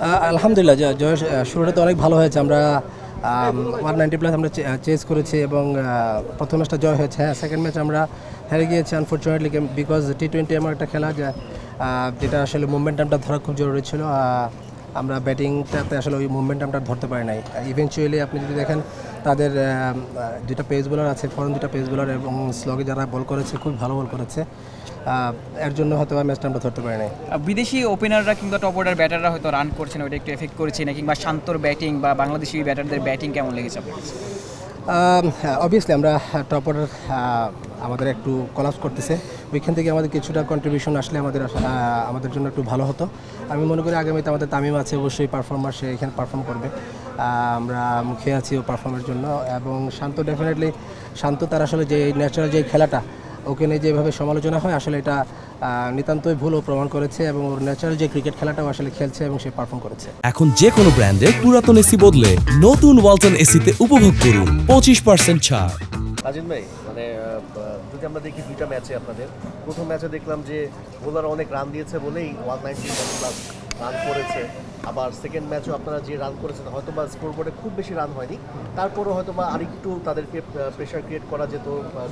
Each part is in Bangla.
আলহামদুলিল্লাহ, জয় শুরুটা তো অনেক ভালো হয়েছে। আমরা 190+ আমরা চেস করেছি এবং প্রথম ম্যাচটা জয় হয়েছে। হ্যাঁ, সেকেন্ড ম্যাচ আমরা হেরে গিয়েছি আনফর্চুনেটলি, বিকজ টি-20 এমন একটা খেলা যেটা আসলে মোমেন্টামটা ধরা খুব জরুরি ছিল। আমরা ব্যাটিংটাতে আসলে ওই মোমেন্টামটা ধরতে পারি নাই। ইভেনচুয়ালি আপনি যদি দেখেন তাদের দুটা পেস বোলার আছে, ফরেন দুটা পেস বোলার, এবং স্লগে যারা বল করেছে খুব ভালো বল করেছে। এর জন্য হয়তো ম্যাচটা আমরা ধরতে পারি নাই। বিদেশি ওপেনাররা কিংবা টপ অর্ডার ব্যাটাররা হয়তো রান করছে না, ওইটা একটু এফেক্ট করেছে না, কিংবা শান্তর ব্যাটিং বা বাংলাদেশি ব্যাটারদের ব্যাটিং কেমন লেগেছে আপনার কাছে? হ্যাঁ, অবভিয়াসলি আমরা টপ অর্ডার আমাদের একটু কলাপস করতেছে। ওইখান থেকে আমাদের কিছুটা কন্ট্রিবিউশন আসলে আমাদের জন্য একটু ভালো হতো। আমি মনে করি আগামীতে আমাদের তামিম আছে, অবশ্যই পারফর্মার, সে এখানে পারফর্ম করবে। আমরা মুখে আছি ও পারফর্মের জন্য, এবং শান্ত ডেফিনেটলি, শান্ত তার আসলে যে ন্যাচারাল যে খেলাটা ওকে নিয়ে যেভাবে সমালোচনা হয়, আসলে এটা নিতান্তই ভুল ও প্রমাণ করেছে, এবং ওর ন্যাচারাল যে ক্রিকেট খেলাটাও আসলে খেলছে এবং সে পারফর্ম করেছে। এখন যে কোনো ব্র্যান্ডের পুরাতন এসি বদলে নতুন ওয়ালটন এসিতে উপভোগ করুন 25% ছাড়। রাজীব ভাই, মানে যদি আমরা দেখি দুইটা ম্যাচে আপনাদের, প্রথম ম্যাচে দেখলাম যে বোলার অনেক রান দিয়েছে বলেই 190+ রান করেছে। আবার সেকেন্ড ম্যাচও আপনারা যে রান করেছেন, হয়তো বা স্কোর বোর্ডে খুব বেশি রান হয়নি, তারপরও হয়তো বা আরেকটু তাদেরকে প্রেশার ক্রিয়েট করা যেত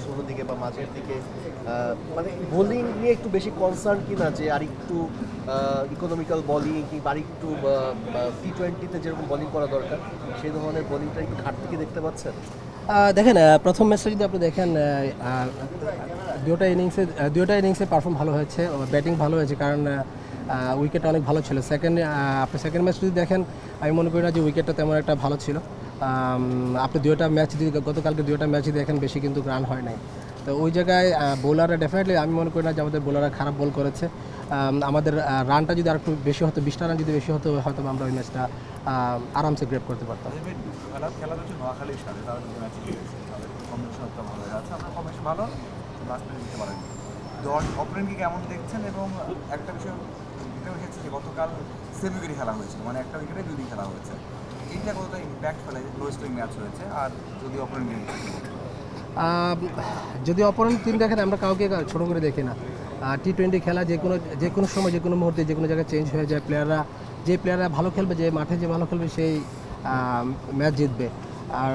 শুরুর দিকে বা মাঝের দিকে। মানে বোলিং নিয়ে একটু বেশি কনসার্ন কিনা, যে আরেকটু ইকোনমিক্যাল বোলিং কিংবা আরেকটু টি-20তে যেরকম বোলিং করা দরকার, সেই ধরনের বোলিংটা একটু ঘাটতি কি দেখতে পাচ্ছেন? দেখেন, প্রথম ম্যাচটা যদি আপনি দেখেন, দুটো ইনিংসে পারফর্ম ভালো হয়েছে, ব্যাটিং ভালো হয়েছে, কারণ উইকেট অনেক ভালো ছিল। আপনি সেকেন্ড ম্যাচ যদি দেখেন, আমি মনে করি না যে উইকেটটা তেমন একটা ভালো ছিল। আপনি গতকালকে দুটো ম্যাচ দেখেন, বেশি কিন্তু রান হয় নাই। তো ওই জায়গায় বোলাররা ডেফিনেটলি, আমি মনে করি না যে আমাদের বোলাররা খারাপ বল করেছে। আমাদের রানটা যদি আরেকটু বেশি হতো, 20টা রান যদি বেশি হতো, হয়তো আমরা ওই ম্যাচটা আরামসে গ্রেপ করতে পারতাম। খেলা হচ্ছে নোয়াখালীর সাথে, তারা দুটো ম্যাচে খেলেছে, তাদের কম্বিনেশনটা ভালো হয়ে আছে, আমরা কম্বিনেশন ভালো লাস্ট ম্যাচে দিতে পারেনি। অপরেন্টকে কেমন দেখছেন? এবং একটা বিষয় হচ্ছে যে গতকাল সেম উইকেটে খেলা হয়েছিল, মানে একটা উইকেটে 2 দিন খেলা হয়েছে, এইটা কতটা ইম্প্যাক্ট ফেলে? লো স্কোরিং ম্যাচ হয়েছে, আর যদি অপরেন্ট যদি অপরেন্ট টিম দেখেন, আমরা কাউকে ছোটো করে দেখি না। টি-20 খেলা যে কোনো সময়, যে কোনো মুহূর্তে, যে কোনো জায়গায় চেঞ্জ হয়ে যায়। যে প্লেয়াররা ভালো খেলবে, যে মাঠে যে ভালো খেলবে, সেই ম্যাচ জিতবে। আর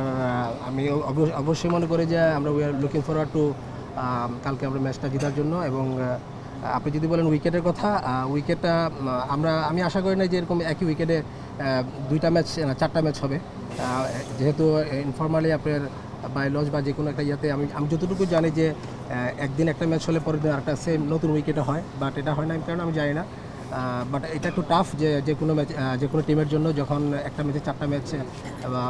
আমি অবশ্যই মনে করি যে আমরা we are looking forward to কালকে আমরা ম্যাচটা জেতার জন্য। এবং আপনি যদি বলেন উইকেটের কথা, উইকেটটা আমি আশা করি না যে এরকম একই উইকেটে 2টা ম্যাচ 4টা ম্যাচ হবে। যেহেতু ইনফর্মালি আপনার বাই লজ বা যে কোনো একটা ইয়েতে, আমি যতটুকু জানি যে একদিন একটা ম্যাচ হলে পরের দিন আরেকটা সেম নতুন উইকেটে হয়, বাট এটা হয় না, কারণ আমি জানি না। বাট এটা একটু টাফ যে কোনো ম্যাচ, যে কোনো টিমের জন্য, যখন একটা ম্যাচে 4টা ম্যাচ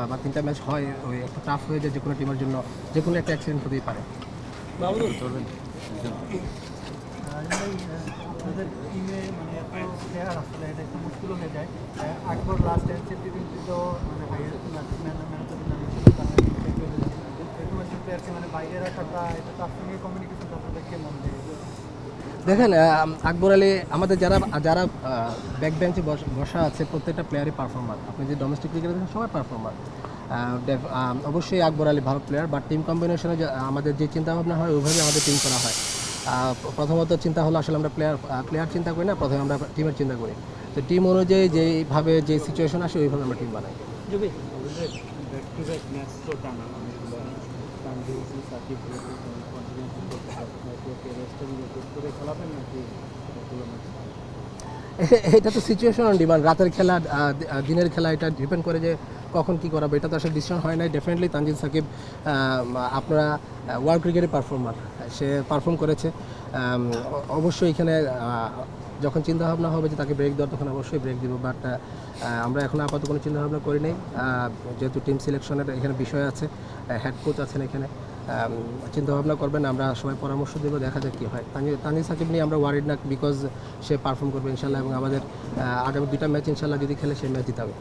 বা 3টা ম্যাচ হয়, ওই একটু টাফ হয়ে যায় যে কোনো টিমের জন্য, যে কোনো একটা অ্যাক্সিডেন্ট হতেই পারে। আপনাদের টিমে মানে এত প্লেয়ার আসলে এটা একটু মুশকিল হয়ে যায়। আকবর লাস্ট টি-20 মানে ভাইয়ের ম্যান অফ দ্য টুর্নামেন্ট ছিল, তারা চলে যায়। এরকম একজন প্লেয়ারকে মানে বাইরে রাখাটা, এটা তার সঙ্গে কমিউনিকেশন আপনাদের কেমন? দেখেন, আকবর আলী, আমাদের যারা ব্যাক বেঞ্চে বসা আছে, প্রত্যেকটা প্লেয়ারই পারফর্মার। আপনি যে ডোমেস্টিক ক্রিকেটে দেখেন, সবাই পারফর্মার। অবশ্যই আকবর আলী ভালো প্লেয়ার, বাট টিম কম্বিনেশনে আমাদের যে চিন্তাভাবনা হয়, ওইভাবে আমাদের টিম করা হয়। প্রথমত চিন্তা হলো, আসলে আমরা প্লেয়ার চিন্তা করি না, প্রথমে আমরা টিমের চিন্তা করি। তো টিম অনুযায়ী যেইভাবে যে সিচুয়েশন আসে, ওইভাবে আমরা টিম বানাই। এটা তো সিচুয়েশন অন ডিমান্ড, রাতের খেলা, দিনের খেলা, এটা ডিপেন্ড করে যে কখন কী করাবে। এটা তো আসলে ডিসিশন হয় নাই। ডেফিনেটলি তানজিদ সাকিব আপনারা ওয়ার্ল্ড ক্রিকেটের পারফর্মার, সে পারফর্ম করেছে। অবশ্যই এখানে যখন চিন্তাভাবনা হবে যে তাকে ব্রেক দেওয়ার, তখন অবশ্যই ব্রেক দিব। বাট আমরা এখন আপাতত কোনো চিন্তাভাবনা করি নেই, যেহেতু টিম সিলেকশনের এখানে বিষয় আছে, হেড কোচ আছেন এখানে, চিন্তাভাবনা করবেন, আমরা সবাই পরামর্শ দেবো, দেখা যাক কী হয়। তানজিদ সাকিব নিয়ে আমরা ওয়ারিড না, বিকজ সে পারফর্ম করবে ইনশাল্লাহ, এবং আমাদের আগামী 2টা ম্যাচ ইনশাল্লাহ যদি খেলে, সেই ম্যাচ জিতাবে।